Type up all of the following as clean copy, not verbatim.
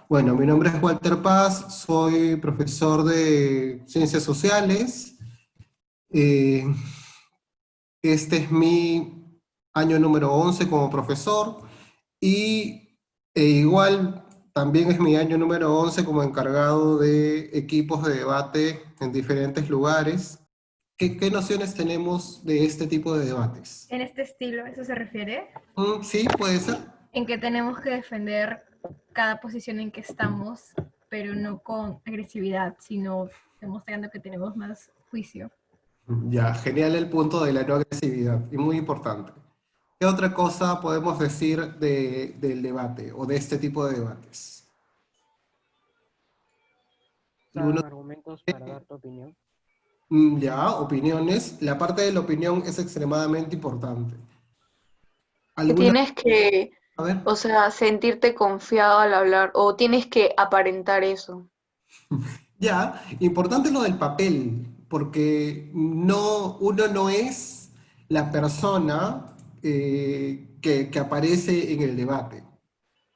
Bueno, mi nombre es Walter Paz, soy profesor de Ciencias Sociales. Eh, este es mi año número 11 como profesor y igual también es mi año número 11 como encargado de equipos de debate en diferentes lugares. ¿Qué nociones tenemos de este tipo de debates? En este estilo, ¿eso se refiere? Sí, puede ser. En que tenemos que defender cada posición en que estamos, pero no con agresividad, sino demostrando que tenemos más juicio. Ya, genial el punto de la no agresividad y muy importante. ¿Qué otra cosa podemos decir del debate o de este tipo de debates? ¿Alguno? Usar argumentos para dar tu opinión. Ya, opiniones. La parte de la opinión es extremadamente importante. Que ¿Alguna? tienes que, A ver. o sea, sentirte confiado al hablar o tienes que aparentar eso. Ya, importante lo del papel, porque uno no es la persona que aparece en el debate.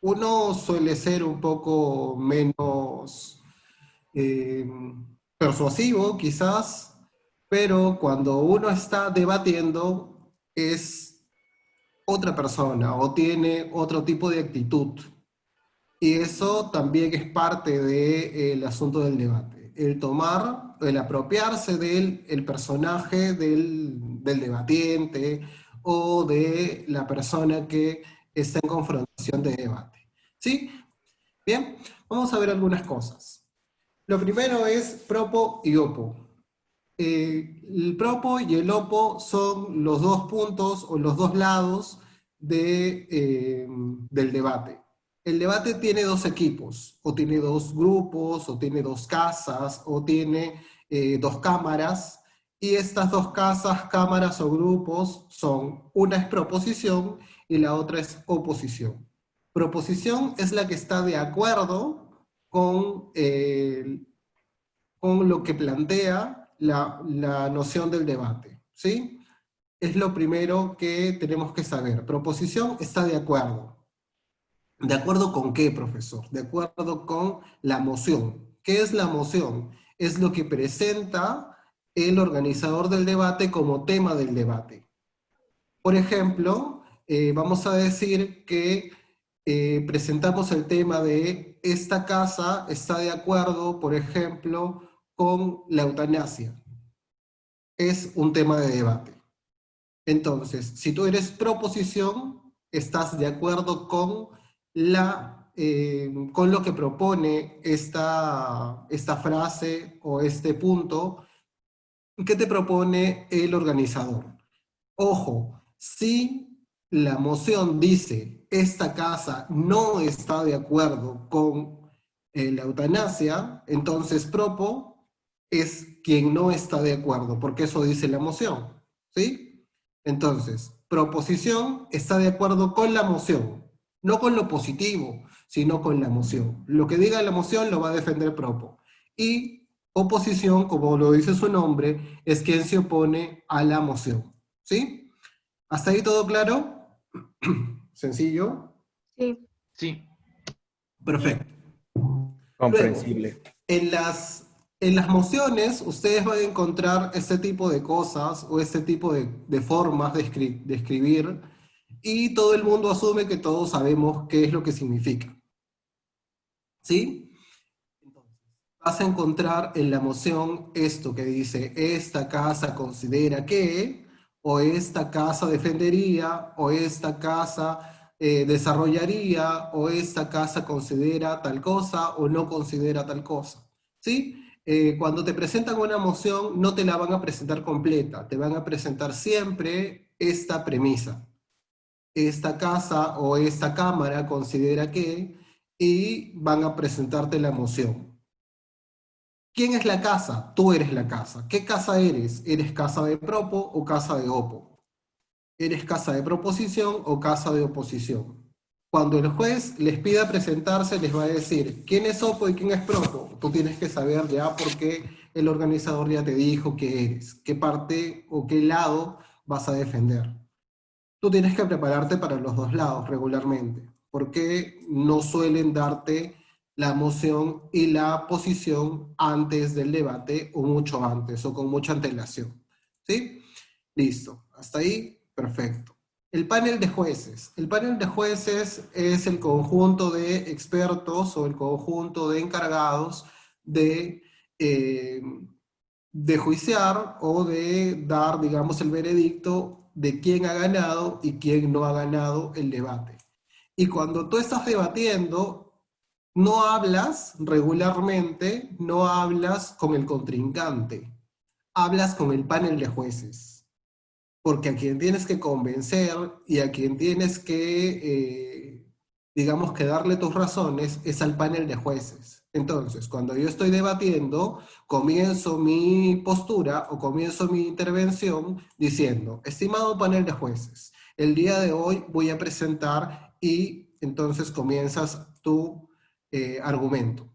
Uno suele ser un poco menos eh, persuasivo, quizás, pero cuando uno está debatiendo es otra persona o tiene otro tipo de actitud. Y eso también es parte del asunto del debate. El tomar, el apropiarse del el personaje del debatiente o de la persona que está en confrontación de debate. ¿Sí? Bien, vamos a ver algunas cosas. Lo primero es propo y opo. El propo y el opo son los dos puntos o los dos lados del debate. El debate tiene dos equipos, o tiene dos grupos, o tiene dos casas, o tiene dos cámaras, y estas dos casas, cámaras o grupos son, una es proposición y la otra es oposición. Proposición es la que está de acuerdo con lo que plantea la noción del debate, ¿sí? Es lo primero que tenemos que saber. Proposición está de acuerdo. ¿De acuerdo con qué, profesor? De acuerdo con la moción. ¿Qué es la moción? Es lo que presenta el organizador del debate como tema del debate. Por ejemplo, vamos a decir que presentamos el tema de esta casa está de acuerdo, por ejemplo, con la eutanasia. Es un tema de debate. Entonces, si tú eres proposición, estás de acuerdo con con lo que propone esta frase o este punto que te propone el organizador. Ojo, si la moción dice esta casa no está de acuerdo con la eutanasia, entonces propo es quien no está de acuerdo, porque eso dice la moción, ¿sí? Entonces, proposición está de acuerdo con la moción, no con lo positivo, sino con la moción. Lo que diga la moción lo va a defender propo. Y oposición, como lo dice su nombre, es quien se opone a la moción. ¿Sí? ¿Hasta ahí todo claro? Sencillo. Sí. Sí. Perfecto. Luego, Comprensible. en las mociones ustedes van a encontrar este tipo de cosas o este tipo de formas de escribir y todo el mundo asume que todos sabemos qué es lo que significa. ¿Sí? Vas a encontrar en la moción esto que dice, esta casa considera que, o esta casa defendería, o esta casa desarrollaría, o esta casa considera tal cosa, o no considera tal cosa. ¿Sí? Cuando te presentan una moción, no te la van a presentar completa, te van a presentar siempre esta premisa. Esta casa o esta cámara considera que, y van a presentarte la moción. ¿Quién es la casa? Tú eres la casa. ¿Qué casa eres? ¿Eres casa de propo o casa de opo? ¿Eres casa de proposición o casa de oposición? Cuando el juez les pida presentarse, les va a decir quién es opo y quién es propo. Tú tienes que saber ya porque el organizador ya te dijo qué eres, qué parte o qué lado vas a defender. Tú tienes que prepararte para los dos lados regularmente, porque no suelen darte la moción y la posición antes del debate o mucho antes o con mucha antelación. ¿Sí? Listo. Hasta ahí, perfecto. El panel de jueces. El panel de jueces es el conjunto de expertos o el conjunto de encargados de juiciar o de dar, digamos, el veredicto de quién ha ganado y quién no ha ganado el debate. Y cuando tú estás debatiendo, no hablas regularmente, no hablas con el contrincante, hablas con el panel de jueces. Porque a quien tienes que convencer y a quien tienes que, digamos, que darle tus razones es al panel de jueces. Entonces, cuando yo estoy debatiendo, comienzo mi postura o comienzo mi intervención diciendo, estimado panel de jueces, el día de hoy voy a presentar y entonces comienzas tu argumento.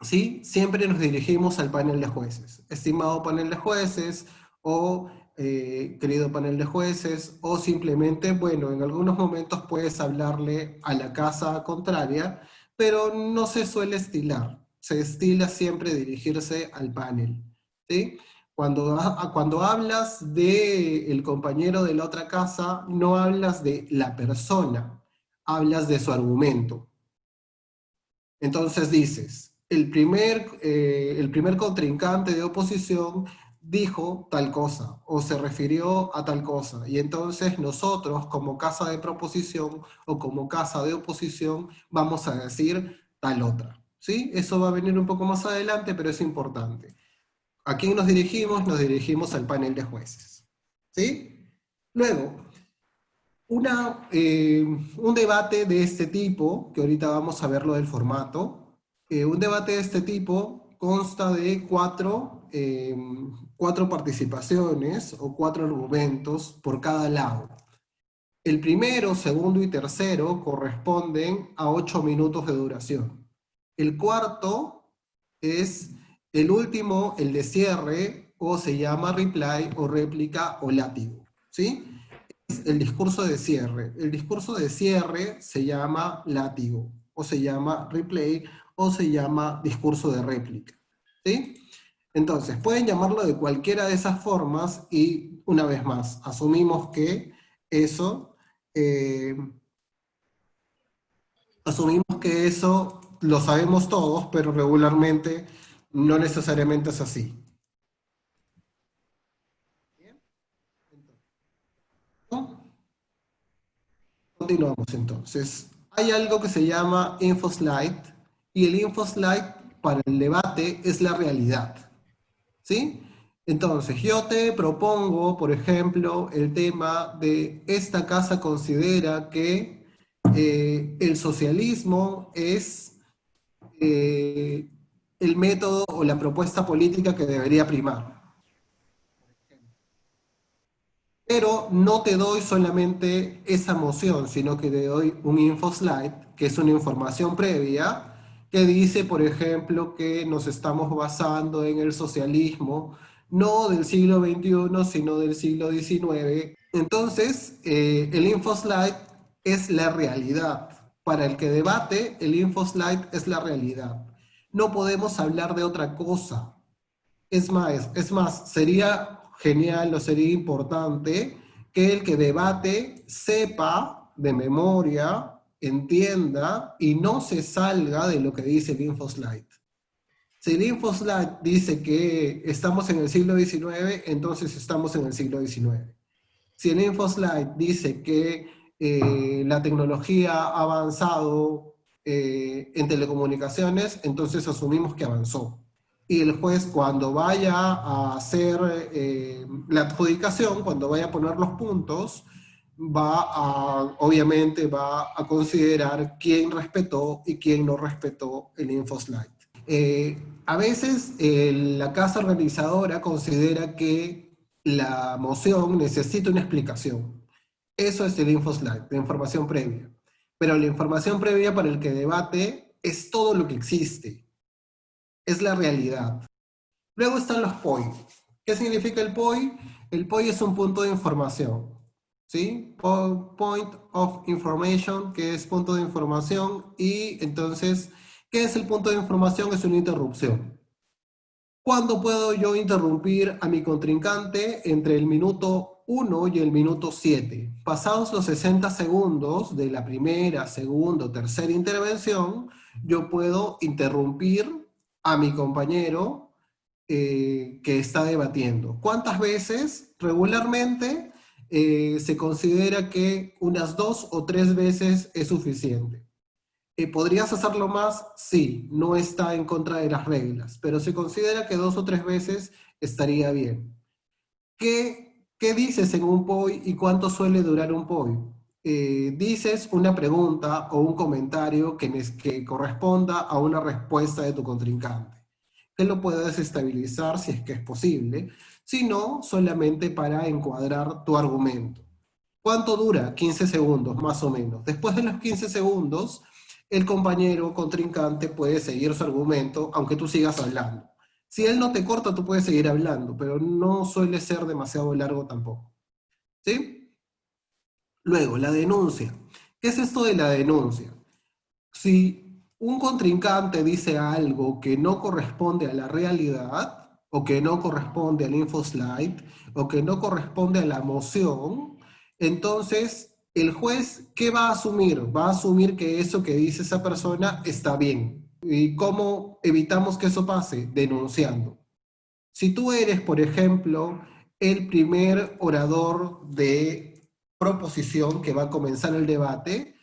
¿Sí? Siempre nos dirigimos al panel de jueces. Estimado panel de jueces o querido panel de jueces, o simplemente, bueno, en algunos momentos puedes hablarle a la casa contraria, pero no se suele estilar. Se estila siempre dirigirse al panel. ¿Sí? Cuando hablas del compañero de la otra casa, no hablas de la persona, hablas de su argumento. Entonces dices, el primer contrincante de oposición dijo tal cosa o se refirió a tal cosa, y entonces nosotros como casa de proposición o como casa de oposición vamos a decir tal otra. ¿Sí? Eso va a venir un poco más adelante, pero es importante. ¿A quién nos dirigimos? Nos dirigimos al panel de jueces. ¿Sí? Luego, un debate de este tipo, que ahorita vamos a ver lo del formato, un debate de este tipo consta de cuatro participaciones o 4 argumentos por cada lado. El primero, segundo y tercero corresponden a 8 minutos de duración. El cuarto es el último, el de cierre, o se llama reply o réplica o látigo. ¿Sí? El discurso de cierre. El discurso de cierre se llama látigo, o se llama replay, o se llama discurso de réplica. ¿Sí? Entonces, pueden llamarlo de cualquiera de esas formas y, una vez más, asumimos que eh, eso lo sabemos todos, pero regularmente no necesariamente es así. ¿Bien? ¿No? Continuamos entonces. Hay algo que se llama InfoSlide, y el InfoSlide para el debate es la realidad. ¿Sí? Entonces, yo te propongo, por ejemplo, el tema de esta casa considera que el socialismo es el método o la propuesta política que debería primar. Pero no te doy solamente esa moción, sino que te doy un InfoSlide, que es una información previa, que dice, por ejemplo, que nos estamos basando en el socialismo, no del siglo XXI, sino del siglo XIX. Entonces, el InfoSlide es la realidad. Para el que debate, el InfoSlide es la realidad. No podemos hablar de otra cosa. Es más, sería genial o sería importante que el que debate sepa de memoria, entienda y no se salga de lo que dice el InfoSlide. Si el InfoSlide dice que estamos en el siglo XIX, entonces estamos en el siglo XIX. Si el InfoSlide dice que la tecnología ha avanzado en telecomunicaciones, entonces asumimos que avanzó. Y el juez, cuando vaya a hacer la adjudicación, cuando vaya a poner los puntos, obviamente va a considerar quién respetó y quién no respetó el InfoSlide. A veces la casa organizadora considera que la moción necesita una explicación. Eso es el InfoSlide, la información previa. Pero la información previa para el que debate es todo lo que existe. Es la realidad. Luego están los POI. ¿Qué significa el POI? El POI es un punto de información. ¿Sí? Point of Information, que es punto de información, y entonces, ¿Qué es el punto de información? Es una interrupción. ¿Cuándo puedo yo interrumpir a mi contrincante? Entre el minuto 1 y el minuto 7. Pasados los 60 segundos de la primera, segunda o tercera intervención, yo puedo interrumpir a mi compañero que está debatiendo. ¿Cuántas veces? Regularmente se considera que unas 2 o 3 veces es suficiente. ¿Podrías hacerlo más? Sí, no está en contra de las reglas, pero se considera que 2 o 3 veces estaría bien. ¿Qué dices en un POI y cuánto suele durar un POI? Dices una pregunta o un comentario que corresponda a una respuesta de tu contrincante, que lo puedes estabilizar si es que es posible, si no, solamente para encuadrar tu argumento. ¿Cuánto dura? 15 segundos, más o menos. Después de los 15 segundos, el compañero contrincante puede seguir su argumento, aunque tú sigas hablando. Si él no te corta, tú puedes seguir hablando, pero no suele ser demasiado largo tampoco. ¿Sí? Luego, la denuncia. ¿Qué es esto de la denuncia? Si un contrincante dice algo que no corresponde a la realidad, o que no corresponde al infoslide, o que no corresponde a la moción, entonces el juez, ¿qué va a asumir? Va a asumir que eso que dice esa persona está bien. ¿Y cómo evitamos que eso pase? Denunciando. Si tú eres, por ejemplo, el primer orador de proposición que va a comenzar el debate,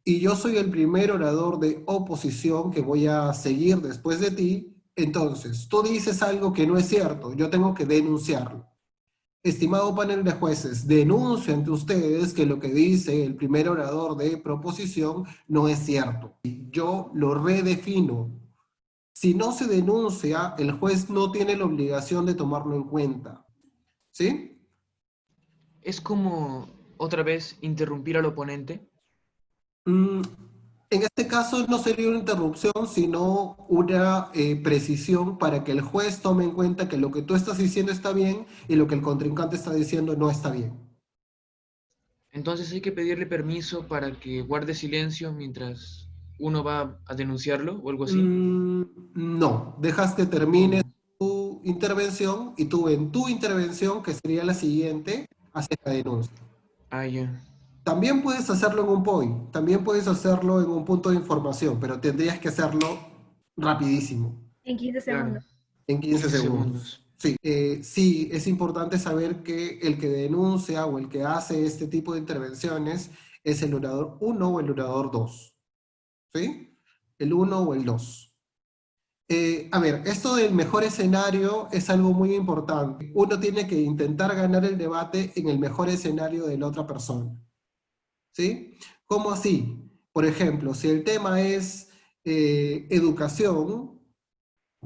y yo soy el primer orador de oposición que voy a seguir después de ti, entonces tú dices algo que no es cierto, yo tengo que denunciarlo. Estimado panel de jueces, denuncio ante ustedes que lo que dice el primer orador de proposición no es cierto. Yo lo redefino. Si no se denuncia, el juez no tiene la obligación de tomarlo en cuenta. ¿Sí? Es como otra vez interrumpir al oponente. Mm, En este caso no sería una interrupción, sino una precisión para que el juez tome en cuenta que lo que tú estás diciendo está bien y lo que el contrincante está diciendo no está bien. Entonces hay que pedirle permiso para que guarde silencio mientras uno va a denunciarlo o algo así. No, dejas que termine tu intervención y tú en tu intervención, que sería la siguiente, haces la denuncia. Ah, ya. También puedes hacerlo en un POI, también puedes hacerlo en un punto de información, pero tendrías que hacerlo rapidísimo. En 15 Claro. segundos. En 15 15 segundos. Sí, sí, es importante saber que el que denuncia o el que hace este tipo de intervenciones es el orador 1 o el orador 2. ¿Sí? El 1 o el 2. A ver, esto del mejor escenario es algo muy importante. Uno tiene que intentar ganar el debate en el mejor escenario de la otra persona. ¿Sí? ¿Cómo así? Por ejemplo, si el tema es educación,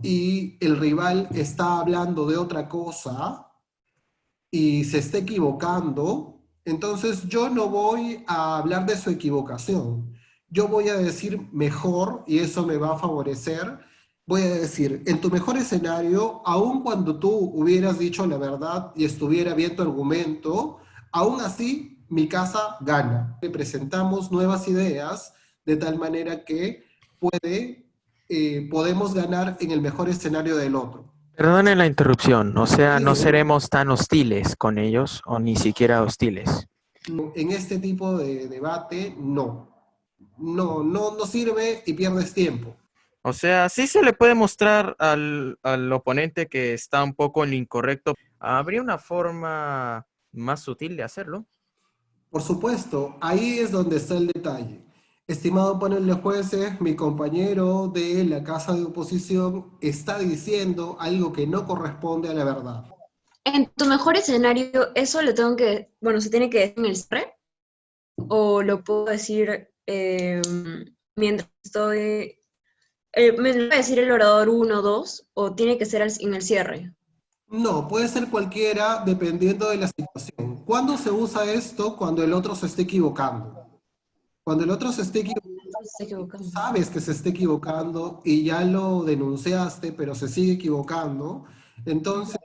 y el rival está hablando de otra cosa y se está equivocando, entonces yo no voy a hablar de su equivocación. Yo voy a decir mejor, y eso me va a favorecer, voy a decir, en tu mejor escenario, aun cuando tú hubieras dicho la verdad y estuviera bien tu argumento, aún así mi casa gana. Le presentamos nuevas ideas de tal manera que podemos ganar en el mejor escenario del otro. Perdonen la interrupción, o sea, Sí, no seremos tan hostiles con ellos o ni siquiera hostiles. en este tipo de debate, no. No sirve y pierdes tiempo. O sea, sí se le puede mostrar al oponente que está un poco en lo incorrecto. ¿Habría una forma más sutil de hacerlo? Por supuesto, ahí es donde está el detalle. Estimado panel de jueces, mi compañero de la casa de oposición está diciendo algo que no corresponde a la verdad. En tu mejor escenario, ¿eso lo tengo que, bueno, se tiene que decir en el cierre? ¿O lo puedo decir mientras estoy, me lo va a decir el orador 1 o 2, o tiene que ser en el cierre? No, puede ser cualquiera dependiendo de la situación. ¿Cuándo se usa esto? Cuando el otro se esté equivocando. Cuando el otro se esté equivocando, Está equivocado. sabes que se esté equivocando y ya lo denunciaste, pero se sigue equivocando, entonces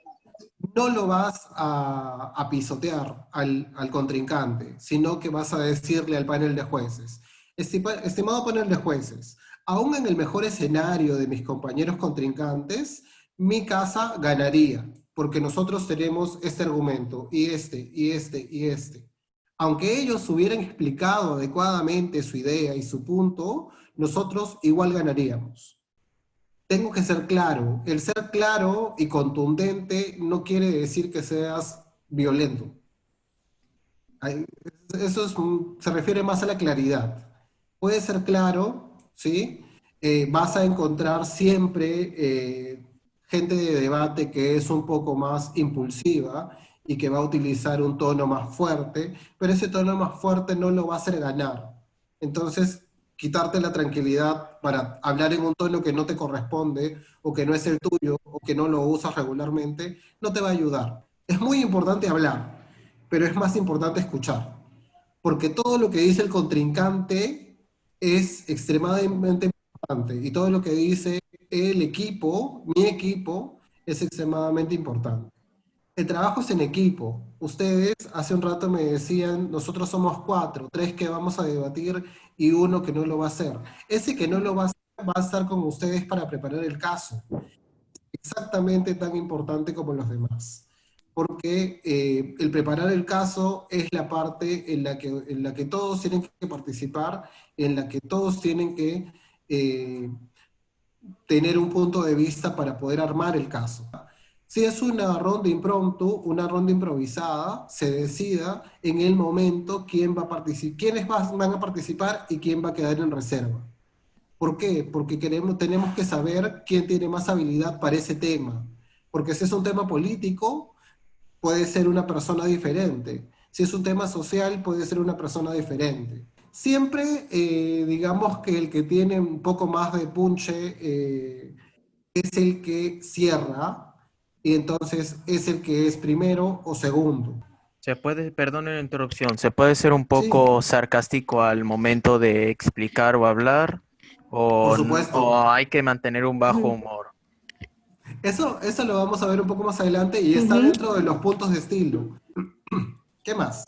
no lo vas a pisotear al contrincante, sino que vas a decirle al panel de jueces, Estimado panel de jueces, aún en el mejor escenario de mis compañeros contrincantes, mi casa ganaría, porque nosotros tenemos este argumento, y este, y este, y este. Aunque ellos hubieran explicado adecuadamente su idea y su punto, nosotros igual ganaríamos. Tengo que ser claro. El ser claro y contundente no quiere decir que seas violento. Eso se refiere más a la claridad. Puede ser claro, ¿sí? Vas a encontrar siempre gente de debate que es un poco más impulsiva y que va a utilizar un tono más fuerte, pero ese tono más fuerte no lo va a hacer ganar. Entonces, quitarte la tranquilidad para hablar en un tono que no te corresponde, o que no es el tuyo, o que no lo usas regularmente, no te va a ayudar. Es muy importante hablar, pero es más importante escuchar, porque todo lo que dice el contrincante es extremadamente importante, y todo lo que dice el equipo, mi equipo, es extremadamente importante. El trabajo es en equipo. Ustedes hace un rato me decían, nosotros somos 4, 3 que vamos a debatir y 1 que no lo va a hacer. Ese que no lo va a hacer va a estar con ustedes para preparar el caso. Exactamente tan importante como los demás. Porque el preparar el caso es la parte en la que todos tienen que participar, en la que todos tienen que tener un punto de vista para poder armar el caso. Si es una ronda impromptu, una ronda improvisada, se decida en el momento quién va a participar, quiénes van a participar y quién va a quedar en reserva. ¿Por qué? Porque tenemos que saber quién tiene más habilidad para ese tema. Porque si es un tema político, puede ser una persona diferente. Si es un tema social, puede ser una persona diferente. Siempre, digamos que el que tiene un poco más de punche es el que cierra, y entonces es el que es primero o segundo. Perdone la interrupción, ¿se puede ser un poco sarcástico al momento de explicar o hablar? Por supuesto. ¿O hay que mantener un bajo humor? Eso lo vamos a ver un poco más adelante y está dentro de los puntos de estilo. ¿Qué más?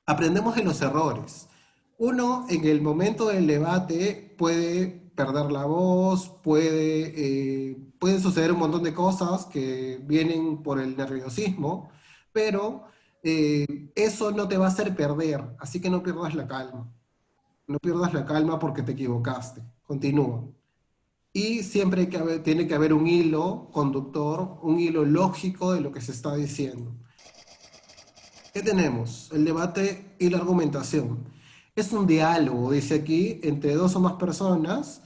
Aprendemos de los errores. Uno, en el momento del debate, puede perder la voz, pueden suceder un montón de cosas que vienen por el nerviosismo, pero eso no te va a hacer perder, así que no pierdas la calma. No pierdas la calma porque te equivocaste. Continúa. Y siempre tiene que haber un hilo conductor, un hilo lógico de lo que se está diciendo. ¿Qué tenemos? El debate y la argumentación. Es un diálogo, dice aquí, entre dos o más personas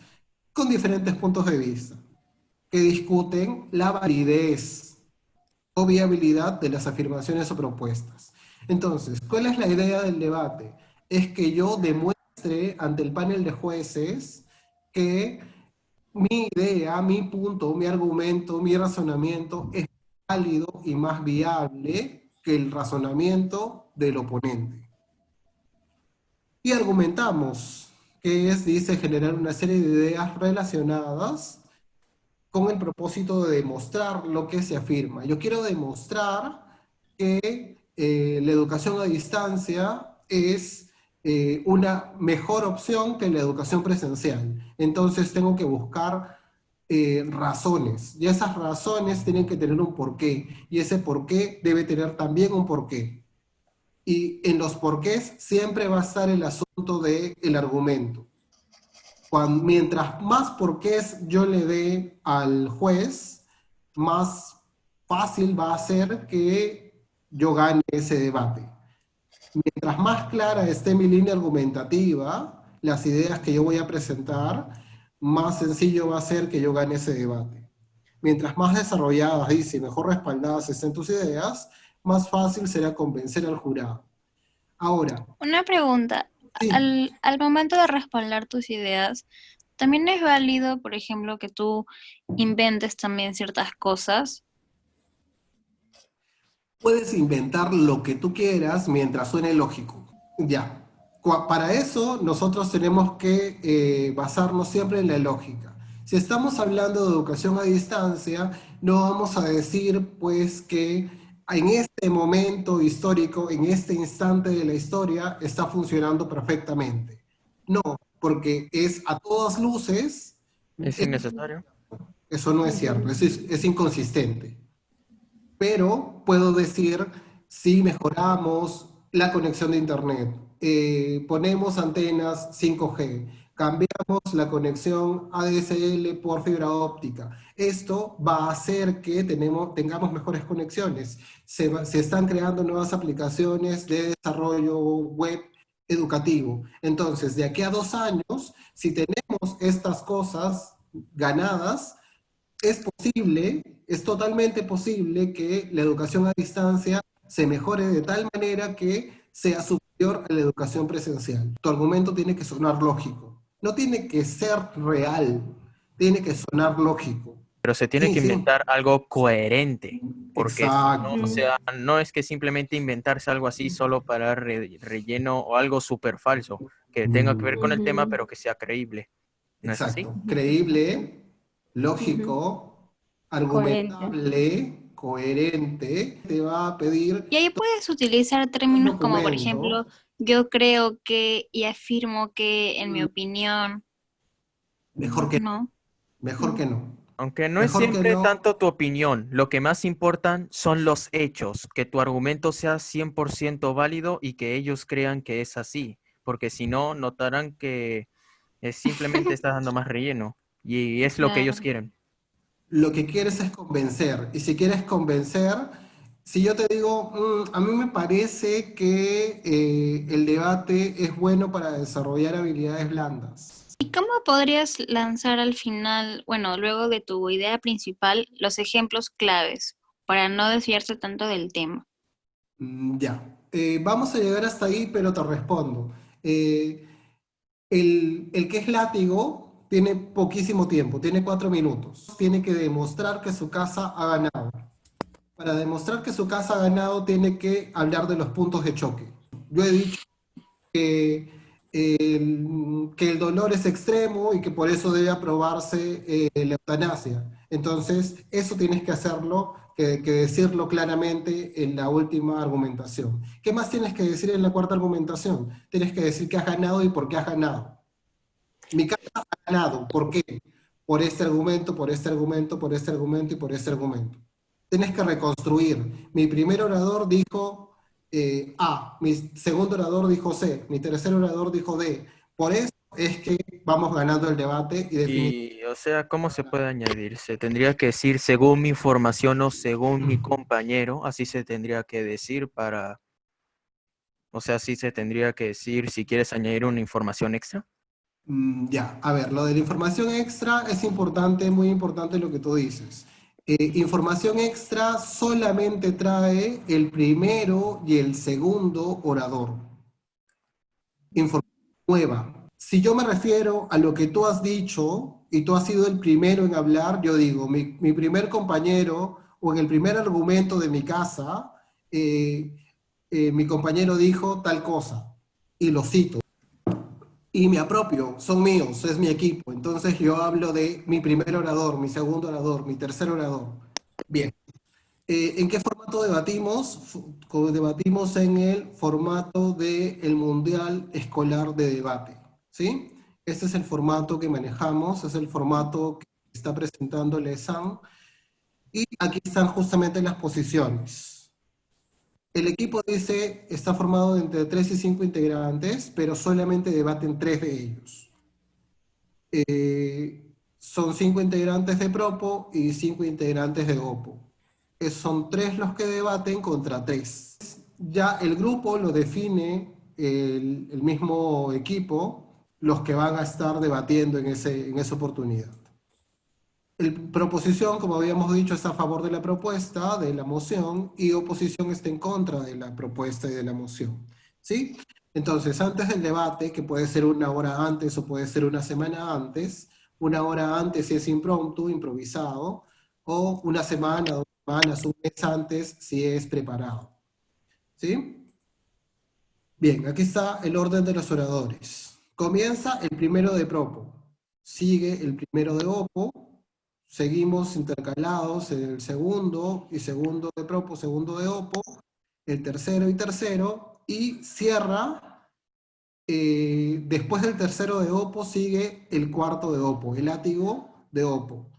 con diferentes puntos de vista, que discuten la validez o viabilidad de las afirmaciones o propuestas. Entonces, ¿cuál es la idea del debate? Es que yo demuestre ante el panel de jueces que mi idea, mi punto, mi argumento, mi razonamiento es válido y más viable que el razonamiento del oponente. Y argumentamos, que dice, generar una serie de ideas relacionadas con el propósito de demostrar lo que se afirma. Yo quiero demostrar que la educación a distancia es una mejor opción que la educación presencial. Entonces tengo que buscar razones, y esas razones tienen que tener un porqué, y ese porqué debe tener también un porqué. Y en los porqués siempre va a estar el asunto del argumento. Mientras más porqués yo le dé al juez, más fácil va a ser que yo gane ese debate. Mientras más clara esté mi línea argumentativa, las ideas que yo voy a presentar, más sencillo va a ser que yo gane ese debate. Mientras más desarrolladas y mejor respaldadas estén tus ideas, más fácil será convencer al jurado. Ahora. Una pregunta. Sí. Al momento de respaldar tus ideas, ¿también es válido, por ejemplo, que tú inventes también ciertas cosas? Puedes inventar lo que tú quieras mientras suene lógico. Ya. Para eso nosotros tenemos que basarnos siempre en la lógica. Si estamos hablando de educación a distancia, no vamos a decir pues que en este momento histórico, en este instante de la historia, está funcionando perfectamente. No, porque es a todas luces, ¿Es innecesario? eso no es cierto, es inconsistente. Pero puedo decir, si mejoramos la conexión de Internet, ponemos antenas 5G, cambiamos la conexión ADSL por fibra óptica, esto va a hacer que tengamos mejores conexiones. Se están creando nuevas aplicaciones de desarrollo web educativo. Entonces, de aquí a 2 años, si tenemos estas cosas ganadas, es posible, es totalmente posible que la educación a distancia se mejore de tal manera que sea superior a la educación presencial. Tu argumento tiene que sonar lógico. No tiene que ser real, tiene que sonar lógico. Pero se tiene que Sí, inventar algo coherente, porque exacto. no, o sea, no es que simplemente inventarse algo así solo para relleno o algo súper falso, que tenga que ver con el tema, Ujú. pero que sea creíble. ¿No es así? Exacto. Creíble, lógico, argumentable, coherente, te va a pedir Y ahí puedes utilizar un términos como, por ejemplo, documento yo creo que y afirmo que, en mi opinión, mejor que ¿no? mejor que no. Aunque no es Mejor que siempre no. tanto tu opinión, lo que más importan son los hechos, que tu argumento sea 100% válido y que ellos crean que es así, porque si no, notarán que simplemente estás dando más relleno y es lo que ellos Claro. quieren. Lo que quieres es convencer. Y si quieres convencer, si yo te digo, a mí me parece que el debate es bueno para desarrollar habilidades blandas. ¿Y cómo podrías lanzar al final, bueno, luego de tu idea principal, los ejemplos claves para no desviarse tanto del tema? Ya. Vamos a llegar hasta ahí, pero te respondo. El que es látigo tiene poquísimo tiempo, tiene 4 minutos. Tiene que demostrar que su casa ha ganado. Para demostrar que su casa ha ganado, tiene que hablar de los puntos de choque. Yo he dicho que el dolor es extremo y que por eso debe aprobarse la eutanasia. Entonces, eso tienes que hacerlo, que decirlo claramente en la última argumentación. ¿Qué más tienes que decir en la cuarta argumentación? Tienes que decir que has ganado y por qué has ganado. Mi casa ha ganado. ¿Por qué? Por este argumento, por este argumento, por este argumento y por este argumento. Tienes que reconstruir. Mi primer orador dijo A, mi segundo orador dijo C, mi tercer orador dijo D. Por eso es que vamos ganando el debate y definitivamente. Y, o sea, ¿cómo se puede añadir? Se tendría que decir según mi información o según mi compañero, así se tendría que decir para, o sea, así se tendría que decir si quieres añadir una información extra. Ya, a ver, lo de la información extra es importante, muy importante lo que tú dices. Información extra solamente trae el primero y el segundo orador. Información nueva. Si yo me refiero a lo que tú has dicho y tú has sido el primero en hablar, yo digo, mi primer compañero o en el primer argumento de mi casa, mi compañero dijo tal cosa y lo cito. Y me apropio, son míos, es mi equipo. Entonces yo hablo de mi primer orador, mi segundo orador, mi tercer orador. Bien. ¿En qué formato debatimos? Debatimos en el formato del Mundial Escolar de Debate. ¿Sí? Este es el formato que manejamos, es el formato que está presentando el ESAM. Y aquí están justamente las posiciones. El equipo dice, está formado de entre 3 y 5 integrantes, pero solamente debaten 3 de ellos. Son 5 integrantes de Propo y 5 integrantes de OPO. Son 3 los que debaten contra 3. Ya el grupo lo define el mismo equipo, los que van a estar debatiendo en esa oportunidad. Proposición, como habíamos dicho, está a favor de la propuesta, de la moción, y oposición está en contra de la propuesta y de la moción. ¿Sí? Entonces, antes del debate, que puede ser 1 hora antes o puede ser 1 semana antes, 1 hora antes si es impromptu, improvisado, o 1 semana, 2 semanas, 1 mes antes si es preparado. ¿Sí? Bien, aquí está el orden de los oradores. Comienza el primero de Propo, sigue el primero de Opo, seguimos intercalados en el segundo y segundo de Propo, segundo de Opo, el tercero y tercero, y cierra después del tercero de Oppo sigue el cuarto de Oppo, el látigo de Oppo.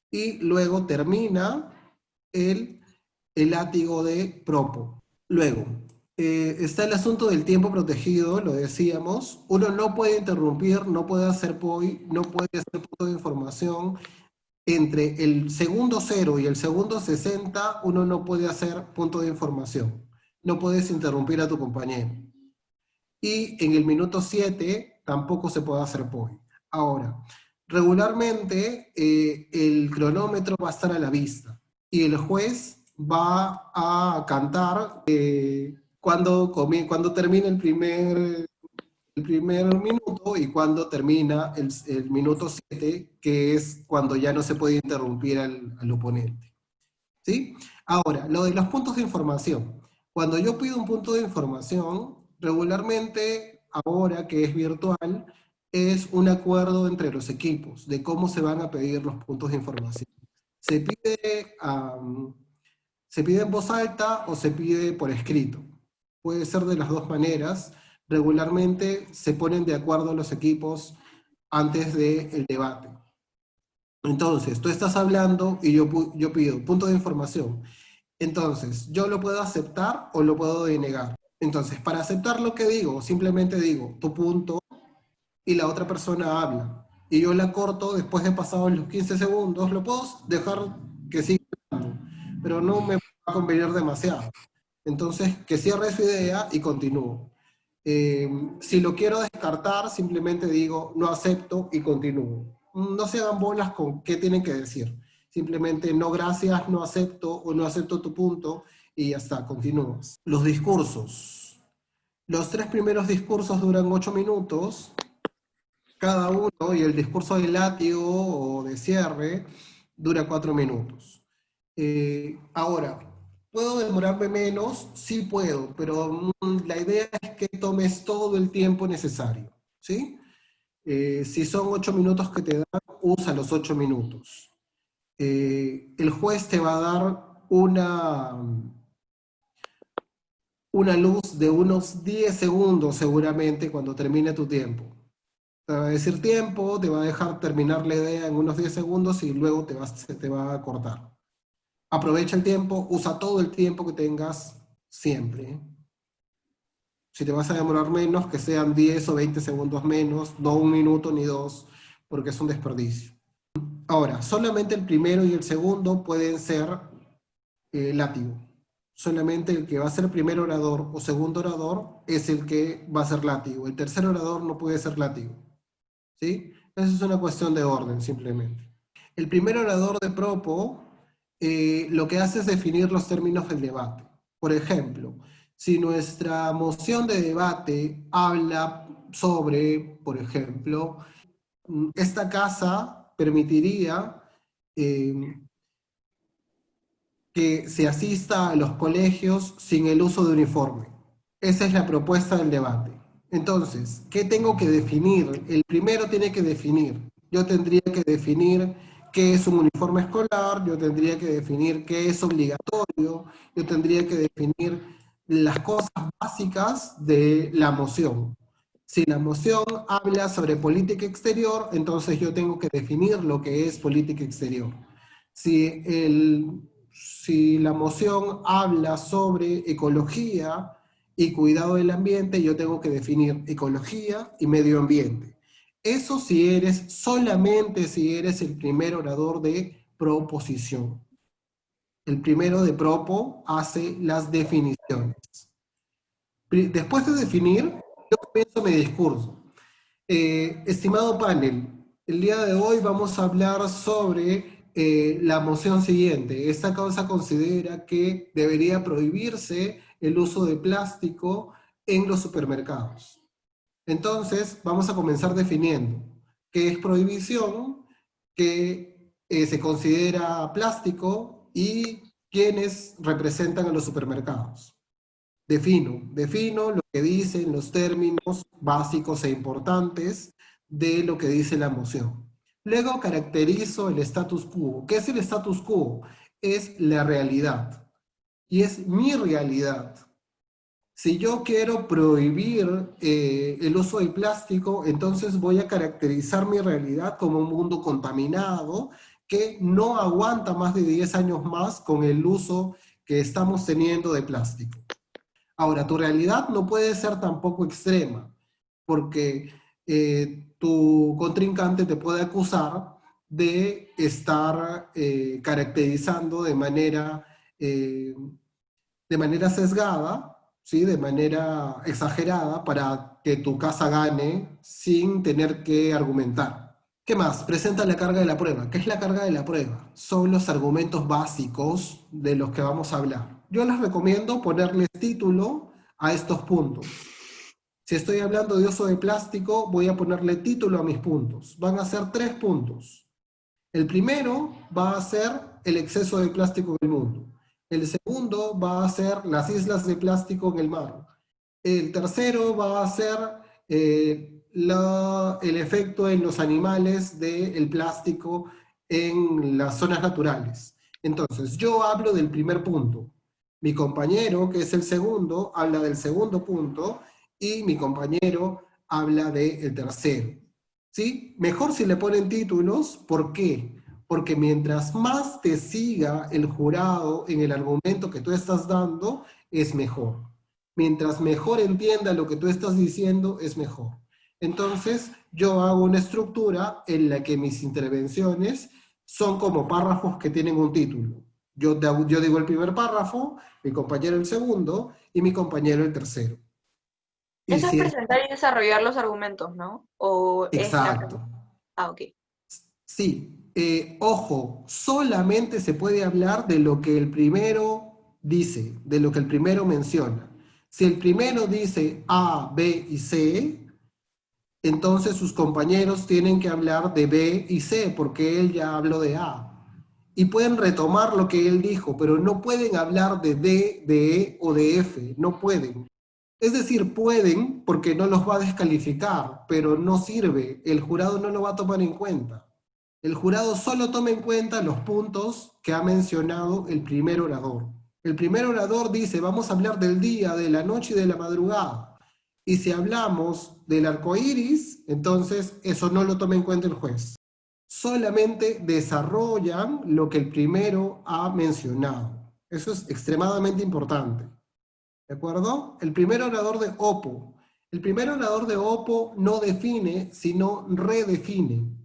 Y luego termina el látigo de Propo. Luego, está el asunto del tiempo protegido, lo decíamos. Uno no puede interrumpir, no puede hacer POI, no puede hacer punto de información. Entre el segundo 0 y el segundo 60, uno no puede hacer punto de información. No puedes interrumpir a tu compañero. Y en el minuto 7 tampoco se puede hacer POI. Ahora, regularmente el cronómetro va a estar a la vista y el juez va a cantar cuando termine el primer minuto y cuando termina el minuto 7, que es cuando ya no se puede interrumpir al oponente. ¿Sí? Ahora, lo de los puntos de información. Cuando yo pido un punto de información, regularmente, ahora que es virtual, es un acuerdo entre los equipos de cómo se van a pedir los puntos de información. Se pide en voz alta o se pide por escrito. Puede ser de las dos maneras. Regularmente se ponen de acuerdo los equipos antes del debate. Entonces, tú estás hablando y yo pido punto de información. Entonces, yo lo puedo aceptar o lo puedo denegar. Entonces, para aceptar lo que digo, simplemente digo tu punto y la otra persona habla. Y yo la corto después de pasados los 15 segundos, lo puedo dejar que siga hablando, pero no me va a convenir demasiado. Entonces, que cierre su idea y continúo. Si lo quiero descartar, simplemente digo no acepto y continúo. No se hagan bolas con qué tienen que decir. Simplemente no gracias, no acepto o no acepto tu punto y ya está, continúas. Los discursos. Los 3 primeros discursos duran 8 minutos cada uno y el discurso de látigo o de cierre dura 4 minutos. Ahora, ¿puedo demorarme menos? Sí puedo, pero la idea es que tomes todo el tiempo necesario, ¿sí? Si son 8 minutos que te dan, usa los 8 minutos. El juez te va a dar una luz de unos 10 segundos seguramente cuando termine tu tiempo. Te va a decir tiempo, te va a dejar terminar la idea en unos 10 segundos y luego se te va a cortar. Aprovecha el tiempo, usa todo el tiempo que tengas siempre. Si te vas a demorar menos, que sean 10 o 20 segundos menos, no 1 minuto ni 2, porque es un desperdicio. Ahora, solamente el primero y el segundo pueden ser látigo. Solamente el que va a ser primer orador o segundo orador es el que va a ser látigo. El tercer orador no puede ser látigo. ¿Sí? Eso es una cuestión de orden, simplemente. El primer orador de Propo lo que hace es definir los términos del debate. Por ejemplo, si nuestra moción de debate habla sobre, por ejemplo, esta casa permitiría que se asista a los colegios sin el uso de uniforme. Esa es la propuesta del debate. Entonces, ¿qué tengo que definir? El primero tiene que definir. Yo tendría que definir qué es un uniforme escolar, yo tendría que definir qué es obligatorio, yo tendría que definir las cosas básicas de la moción. Si la moción habla sobre política exterior, entonces yo tengo que definir lo que es política exterior. Si la moción habla sobre ecología y cuidado del ambiente, yo tengo que definir ecología y medio ambiente. Eso solamente si eres el primer orador de proposición. El primero de propo hace las definiciones. Después de definir, yo comienzo mi discurso. Estimado panel, el día de hoy vamos a hablar sobre la moción siguiente. Esta causa considera que debería prohibirse el uso de plástico en los supermercados. Entonces, vamos a comenzar definiendo qué es prohibición, qué se considera plástico y quiénes representan a los supermercados. Defino lo que dicen los términos básicos e importantes de lo que dice la moción. Luego caracterizo el status quo. ¿Qué es el status quo? Es la realidad. Y es mi realidad. Si yo quiero prohibir el uso del plástico, entonces voy a caracterizar mi realidad como un mundo contaminado que no aguanta más de 10 años más con el uso que estamos teniendo de plástico. Ahora, tu realidad no puede ser tampoco extrema, porque tu contrincante te puede acusar de estar caracterizando de manera sesgada, ¿sí? De manera exagerada, para que tu casa gane sin tener que argumentar. ¿Qué más? Presenta la carga de la prueba. ¿Qué es la carga de la prueba? Son los argumentos básicos de los que vamos a hablar. Yo les recomiendo ponerles título a estos puntos. Si estoy hablando de uso de plástico, voy a ponerle título a mis puntos. Van a ser 3 puntos. El primero va a ser el exceso de plástico en el mundo. El segundo va a ser las islas de plástico en el mar. El tercero va a ser el efecto en los animales del plástico en las zonas naturales. Entonces, yo hablo del primer punto. Mi compañero, que es el segundo, habla del segundo punto, y mi compañero habla del tercero. ¿Sí? Mejor si le ponen títulos. ¿Por qué? Porque mientras más te siga el jurado en el argumento que tú estás dando, es mejor. Mientras mejor entienda lo que tú estás diciendo, es mejor. Entonces, yo hago una estructura en la que mis intervenciones son como párrafos que tienen un título. Yo digo el primer párrafo, mi compañero el segundo, y mi compañero el tercero. Y Eso es si es- presentar y desarrollar los argumentos, ¿no? O es la... Exacto. Ah, ok. Sí, ojo, solamente se puede hablar de lo que el primero dice, de lo que el primero menciona. Si el primero dice A, B y C, entonces sus compañeros tienen que hablar de B y C, porque él ya habló de A. Y pueden retomar lo que él dijo, pero no pueden hablar de D, de E o de F, no pueden. Es decir, pueden porque no los va a descalificar, pero no sirve, el jurado no lo va a tomar en cuenta. El jurado solo toma en cuenta los puntos que ha mencionado el primer orador. El primer orador dice, vamos a hablar del día, de la noche y de la madrugada. Y si hablamos del arco iris, entonces eso no lo toma en cuenta el juez. Solamente desarrollan lo que el primero ha mencionado. Eso es extremadamente importante. ¿De acuerdo? El primer orador de Oppo. El primer orador de Oppo no define, sino redefine.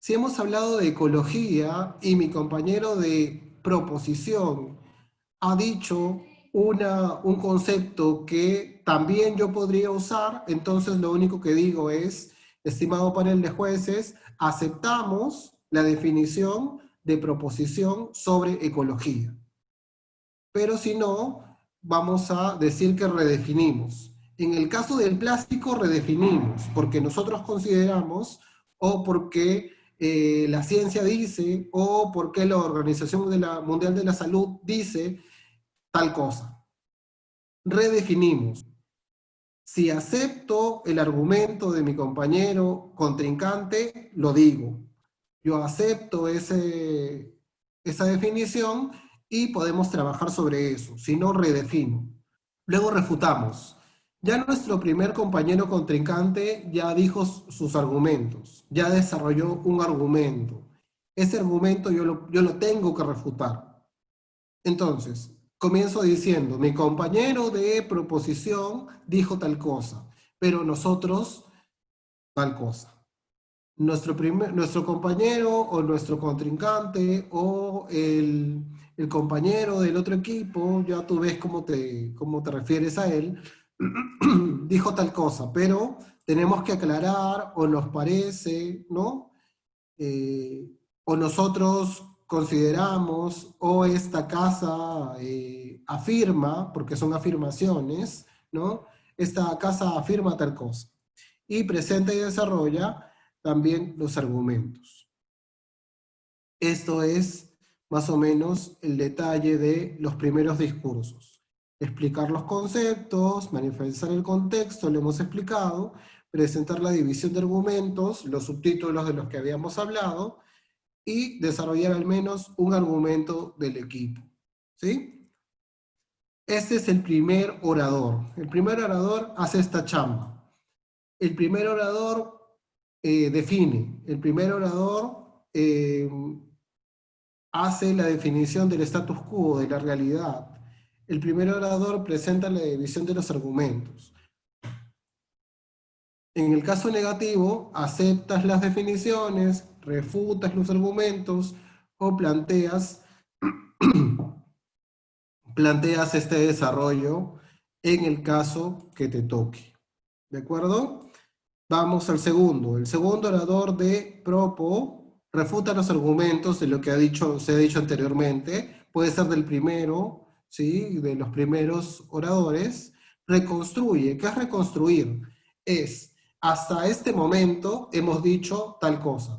Si hemos hablado de ecología y mi compañero de proposición ha dicho un concepto que también yo podría usar, entonces lo único que digo es, estimado panel de jueces, aceptamos la definición de proposición sobre ecología. Pero si no, vamos a decir que redefinimos. En el caso del plástico, redefinimos, porque nosotros consideramos, o porque la ciencia dice, o porque la Organización Mundial de la Salud dice tal cosa. Redefinimos. Si acepto el argumento de mi compañero contrincante, lo digo. Yo acepto esa definición y podemos trabajar sobre eso. Si no, redefino. Luego refutamos. Ya nuestro primer compañero contrincante ya dijo sus argumentos, ya desarrolló un argumento. Ese argumento yo lo tengo que refutar. Entonces, comienzo diciendo, mi compañero de proposición dijo tal cosa, pero nosotros tal cosa. Nuestro compañero o nuestro contrincante o el compañero del otro equipo, ya tú ves cómo te refieres a él, dijo tal cosa, pero tenemos que aclarar, o nos parece, ¿no? O nosotros consideramos, o esta casa afirma, porque son afirmaciones, ¿no? Esta casa afirma tal cosa. Y presenta y desarrolla también los argumentos. Esto es más o menos el detalle de los primeros discursos. Explicar los conceptos, manifestar el contexto, lo hemos explicado, presentar la división de argumentos, los subtítulos de los que habíamos hablado, y desarrollar al menos un argumento del equipo. ¿Sí? Este es el primer orador. El primer orador hace esta chamba. El primer orador define. El primer orador hace la definición del status quo, de la realidad. El primer orador presenta la división de los argumentos. En el caso negativo, aceptas las definiciones, refutas los argumentos o planteas este desarrollo en el caso que te toque. ¿De acuerdo? Vamos al segundo. El segundo orador de propo refuta los argumentos de lo que se ha dicho anteriormente. Puede ser del primero, ¿sí? De los primeros oradores. Reconstruye. ¿Qué es reconstruir? Es, hasta este momento hemos dicho tal cosa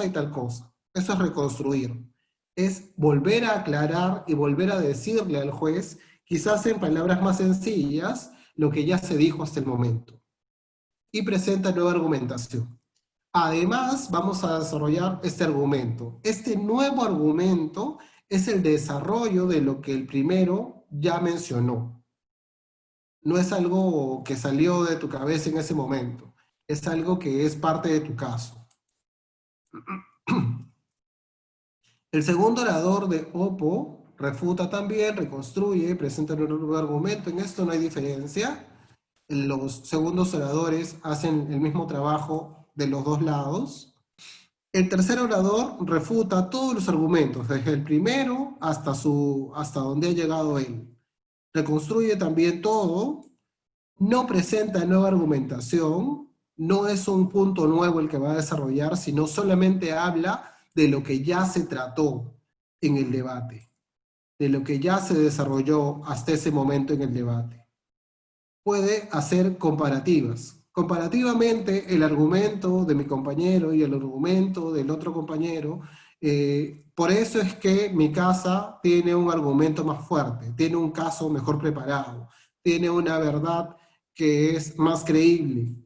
y tal cosa. Eso es reconstruir. Es volver a aclarar y volver a decirle al juez, quizás en palabras más sencillas, lo que ya se dijo hasta el momento. Y presenta nueva argumentación. Además, vamos a desarrollar este argumento. Este nuevo argumento es el desarrollo de lo que el primero ya mencionó. No es algo que salió de tu cabeza en ese momento. Es algo que es parte de tu caso. El segundo orador de OPO refuta también, reconstruye, presenta un nuevo argumento. En esto no hay diferencia. Los segundos oradores hacen el mismo trabajo de los dos lados. El tercer orador refuta todos los argumentos, desde el primero hasta donde ha llegado él. Reconstruye también todo, no presenta nueva argumentación, no es un punto nuevo el que va a desarrollar, sino solamente habla de lo que ya se trató en el debate, de lo que ya se desarrolló hasta ese momento en el debate. Puede hacer comparativas. Comparativamente, el argumento de mi compañero y el argumento del otro compañero, por eso es que mi casa tiene un argumento más fuerte, tiene un caso mejor preparado, tiene una verdad que es más creíble.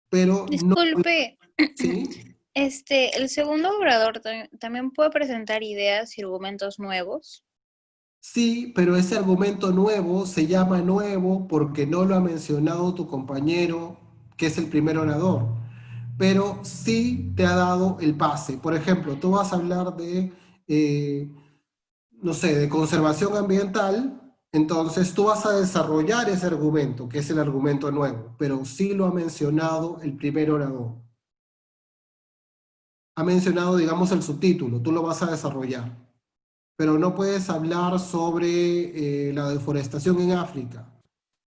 Pero Disculpe, no, ¿sí? ¿el segundo orador también puede presentar ideas y argumentos nuevos? Sí, pero ese argumento nuevo se llama nuevo porque no lo ha mencionado tu compañero, que es el primer orador. Pero sí te ha dado el pase. Por ejemplo, tú vas a hablar de, no sé, de conservación ambiental, entonces tú vas a desarrollar ese argumento, que es el argumento nuevo, pero sí lo ha mencionado el primer orador. Ha mencionado, digamos, el subtítulo, tú lo vas a desarrollar. Pero no puedes hablar sobre la deforestación en África.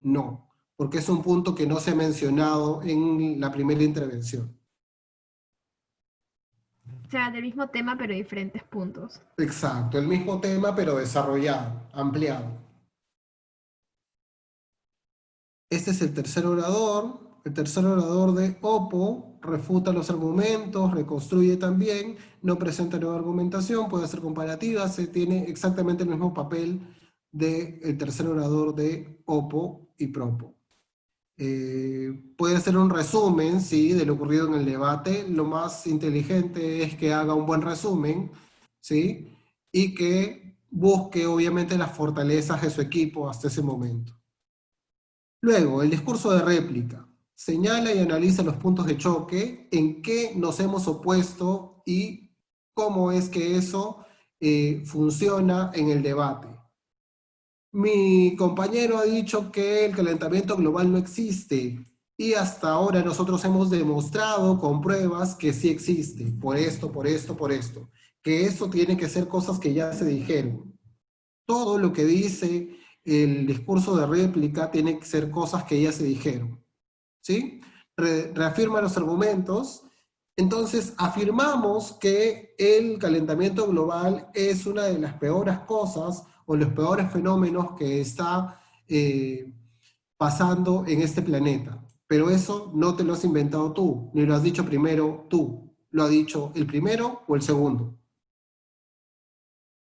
No, porque es un punto que no se ha mencionado en la primera intervención. O sea, del mismo tema, pero diferentes puntos. Exacto, el mismo tema, pero desarrollado, ampliado. Este es el tercer orador. El tercer orador de OPO refuta los argumentos, reconstruye también, no presenta nueva argumentación, puede hacer comparativas, tiene exactamente el mismo papel del tercer orador de OPO y PROPO. Puede hacer un resumen, sí, de lo ocurrido en el debate. Lo más inteligente es que haga un buen resumen, sí, y que busque obviamente las fortalezas de su equipo hasta ese momento. Luego, el discurso de réplica. Señala y analiza los puntos de choque, en qué nos hemos opuesto y cómo es que eso funciona en el debate. Mi compañero ha dicho que el calentamiento global no existe y hasta ahora nosotros hemos demostrado con pruebas que sí existe, por esto, que eso tiene que ser cosas que ya se dijeron. Todo lo que dice el discurso de réplica tiene que ser cosas que ya se dijeron. ¿Sí? Reafirma los argumentos. Entonces, afirmamos que el calentamiento global es una de las peores cosas o los peores fenómenos que está pasando en este planeta. Pero eso no te lo has inventado tú, ni lo has dicho primero tú. Lo ha dicho el primero o el segundo.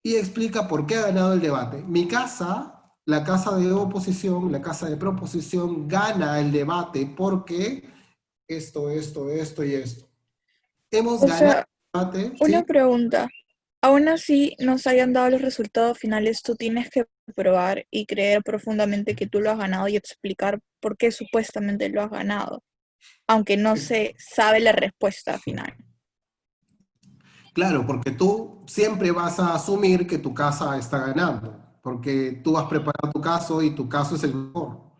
Y explica por qué ha ganado el debate. Mi casa... La casa de oposición, la casa de proposición gana el debate porque esto y esto. Hemos ganado el debate. Una ¿sí? pregunta. Aún así, nos hayan dado los resultados finales, tú tienes que probar y creer profundamente que tú lo has ganado y explicar por qué supuestamente lo has ganado, aunque no se sabe la respuesta final. Claro, porque tú siempre vas a asumir que tu casa está ganando, porque tú has preparado tu caso y tu caso es el mejor.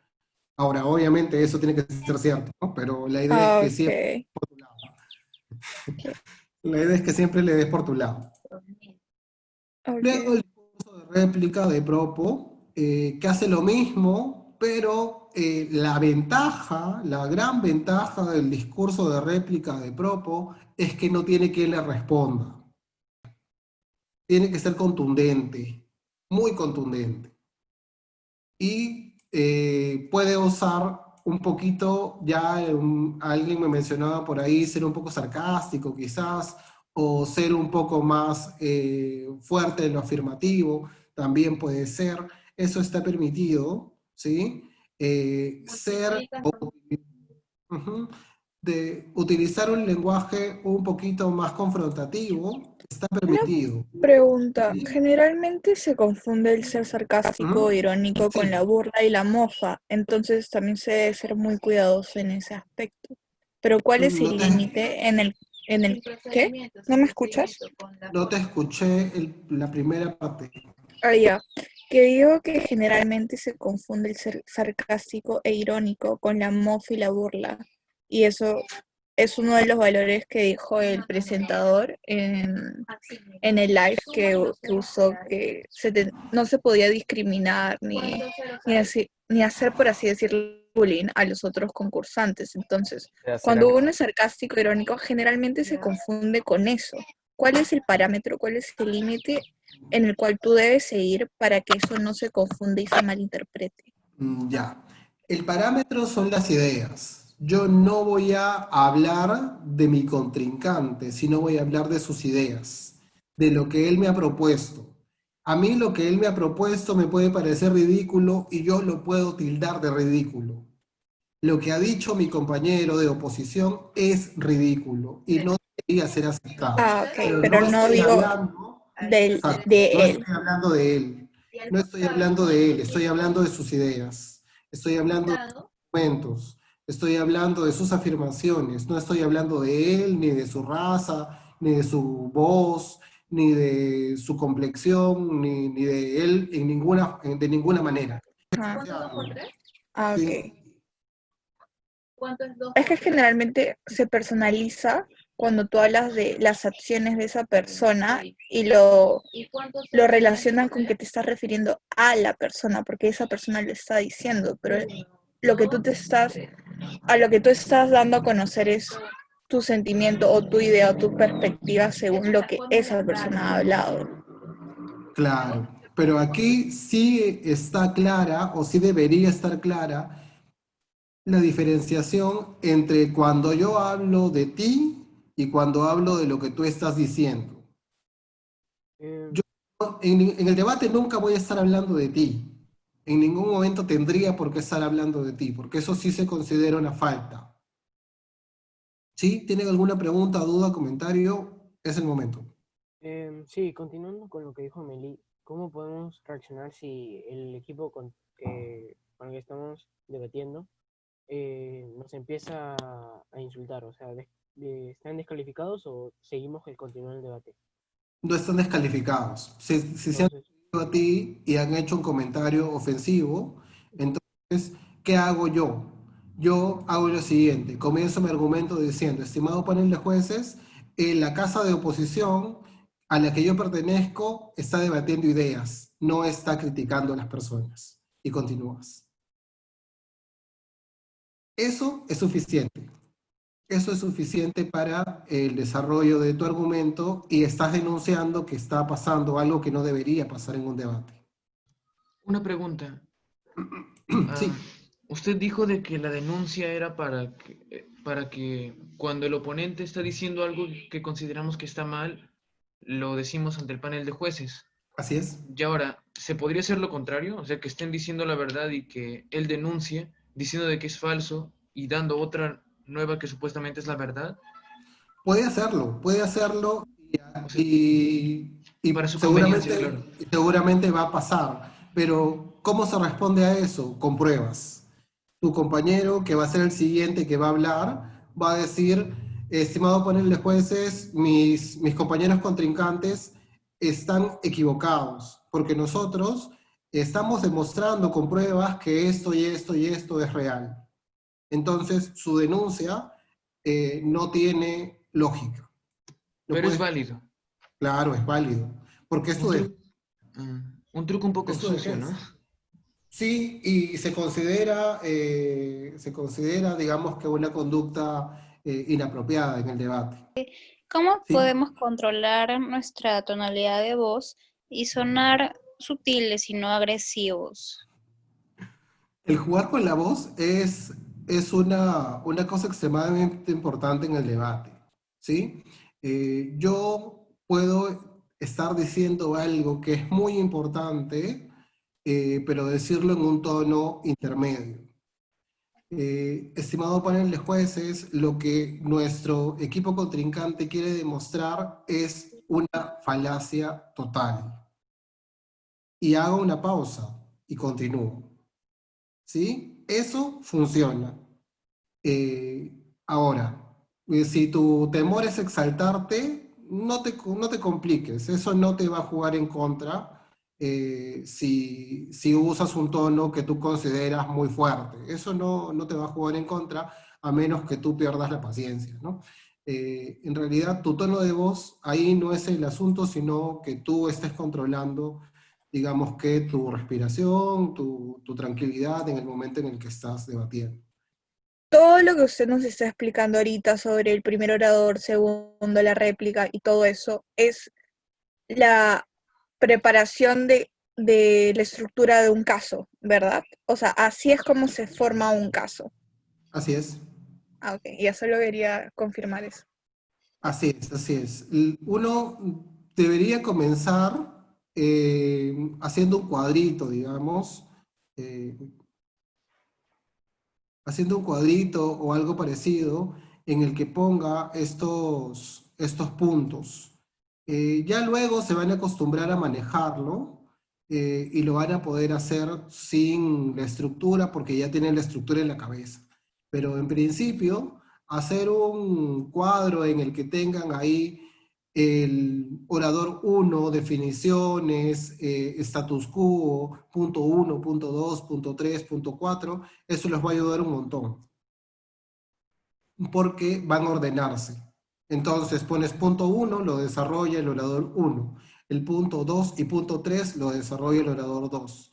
Ahora, obviamente eso tiene que ser cierto, ¿no? Pero la idea es Ah, que siempre, ok. la idea es que siempre le des por tu lado. Luego Ok. el curso de réplica de Propo, que hace lo mismo, pero la ventaja, la gran ventaja del discurso de réplica de Propo es que no tiene quien le responda. Tiene que ser contundente, muy contundente. Y puede usar un poquito, ya alguien me mencionaba por ahí, ser un poco sarcástico quizás, o ser un poco más fuerte en lo afirmativo, también puede ser. Eso está permitido, ¿sí? Ser, ujú, de utilizar un lenguaje un poquito más confrontativo, está Una permitido. pregunta. ¿Sí? Generalmente se confunde el ser sarcástico o Ujú. irónico con la Sí. burla y la mofa, entonces también se debe ser muy cuidadoso en ese aspecto. Pero ¿cuál es No el te, límite en el qué? ¿No me escuchas? no te escuché la primera parte. Ah, ya. Que digo que generalmente se confunde el ser sarcástico e irónico con la mofa y la burla. Y eso es uno de los valores que dijo el presentador en el live que usó, que no se podía discriminar ni hacer, por así decirlo, bullying a los otros concursantes. Entonces, cuando uno es sarcástico e irónico, generalmente se confunde con eso. ¿Cuál es el parámetro, cuál es el límite en el cual tú debes seguir para que eso no se confunda y se malinterprete? Ya. El parámetro son las ideas. Yo no voy a hablar de mi contrincante, sino voy a hablar de sus ideas, de lo que él me ha propuesto. A mí lo que él me ha propuesto me puede parecer ridículo y yo lo puedo tildar de ridículo. Lo que ha dicho mi compañero de oposición es ridículo y no debería ser aceptado. Ah, ok, Pero pero no no estoy digo hablando, exacto, no de él. estoy hablando de él, no estoy hablando de él, estoy hablando de sus ideas, estoy hablando de sus argumentos, estoy hablando de sus afirmaciones, no estoy hablando de él, ni de su raza, ni de su voz, ni de su complexión, ni de él de ninguna manera. Ah, Sí, ok. Es que generalmente se personaliza cuando tú hablas de las acciones de esa persona y lo relacionan con que te estás refiriendo a la persona, porque esa persona lo está diciendo, pero lo que a lo que tú estás dando a conocer es tu sentimiento o tu idea o tu perspectiva según lo que esa persona ha hablado. claro, pero aquí sí está clara, o sí debería estar clara, la diferenciación entre cuando yo hablo de ti y cuando hablo de lo que tú estás diciendo. Eh, Yo en el debate nunca voy a estar hablando de ti. En ningún momento tendría por qué estar hablando de ti, porque eso sí se considera una falta. ¿Sí? ¿Tienen alguna pregunta, duda, comentario? Es el momento. sí, continuando con lo que dijo Meli, ¿cómo podemos reaccionar si el equipo con el que estamos debatiendo nos empieza a insultar? O sea, ¿están descalificados o seguimos el continuar el debate? No están descalificados. Si se han Entonces, referido a ti y han hecho un comentario ofensivo, entonces, ¿qué hago yo? Yo hago lo siguiente, comienzo mi argumento diciendo, estimado panel de jueces, la casa de oposición a la que yo pertenezco está debatiendo ideas, no está criticando a las personas. Y continúas. Eso es suficiente. Eso es suficiente para el desarrollo de tu argumento y estás denunciando que está pasando algo que no debería pasar en un debate. Una pregunta. Sí, Ah, usted dijo de que la denuncia era para que cuando el oponente está diciendo algo que consideramos que está mal, lo decimos ante el panel de jueces. así es. Y ahora, ¿se podría hacer lo contrario? O sea, que estén diciendo la verdad y que él denuncie, diciendo de que es falso y dando otra nueva que supuestamente es la verdad. Puede hacerlo O sea, y Y Para su conveniencia, seguramente, claro. seguramente va a pasar, pero ¿cómo se responde a eso? Con pruebas. Tu compañero, que va a ser el siguiente que va a hablar, va a decir, estimado panel de jueces, mis compañeros contrincantes están equivocados, porque nosotros estamos demostrando con pruebas que esto y esto y esto es real. Entonces, su denuncia no tiene lógica. Lo Pero es puedes, válido. claro, es válido, porque Un truco, un truco un poco es tu sucio, ¿no? defensa. Sí, y se considera, digamos, que una conducta inapropiada en el debate. ¿Cómo ¿Sí? podemos controlar nuestra tonalidad de voz y sonar sutiles y no agresivos? El jugar con la voz es una cosa extremadamente importante en el debate. ¿Sí? Yo puedo estar diciendo algo que es muy importante, pero decirlo en un tono intermedio. Estimado panel de jueces, lo que nuestro equipo contrincante quiere demostrar es una falacia total. Y hago una pausa y continúo. ¿Sí? Eso funciona. Ahora, si tu temor es exaltarte, no te compliques, eso no te va a jugar en contra si usas un tono que tú consideras muy fuerte. Eso no te va a jugar en contra a menos que tú pierdas la paciencia, ¿no? En realidad, tu tono de voz ahí no es el asunto, sino que tú estés controlando, digamos que tu respiración, tu tranquilidad en el momento en el que estás debatiendo. Todo lo que usted nos está explicando ahorita sobre el primer orador, segundo, la réplica y todo eso es la preparación de la estructura de un caso, ¿verdad? O sea, así es como se forma un caso. Así es. Ah, ok, ya solo quería confirmar eso. Así es, así es. Uno debería comenzar haciendo un cuadrito, digamos, eh, haciendo un cuadrito o algo parecido en el que ponga estos puntos. Ya luego se van a acostumbrar a manejarlo y lo van a poder hacer sin la estructura porque ya tienen la estructura en la cabeza. Pero en principio, hacer un cuadro en el que tengan ahí el orador 1, definiciones, status quo, punto 1, punto 2, punto 3, punto 4, eso les va a ayudar un montón, porque van a ordenarse. Entonces pones punto 1, lo desarrolla el orador 1. El punto 2 y punto 3 lo desarrolla el orador 2.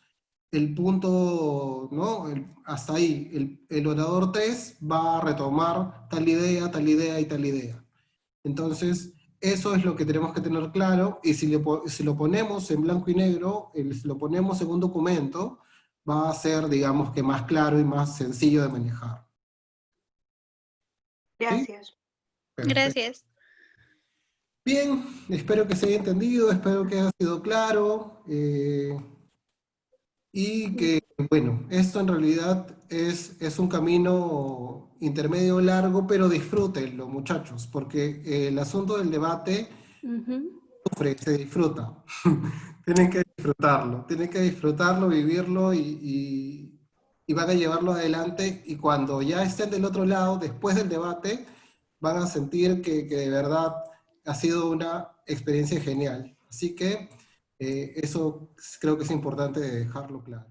El punto, ¿no? Hasta ahí. El orador 3 va a retomar tal idea y tal idea. Entonces, eso es lo que tenemos que tener claro, y si lo ponemos en blanco y negro, si lo ponemos en un documento, va a ser, digamos que más claro y más sencillo de manejar. ¿Sí? Gracias. Perfecto. Gracias. Bien, espero que se haya entendido, espero que haya sido claro, y que, bueno, esto en realidad es un camino intermedio largo, pero disfrútenlo, muchachos, porque el asunto del debate sufre, se disfruta. Tienen que disfrutarlo, vivirlo y van a llevarlo adelante, y cuando ya estén del otro lado, después del debate, van a sentir que de verdad ha sido una experiencia genial. Así que eso creo que es importante dejarlo claro.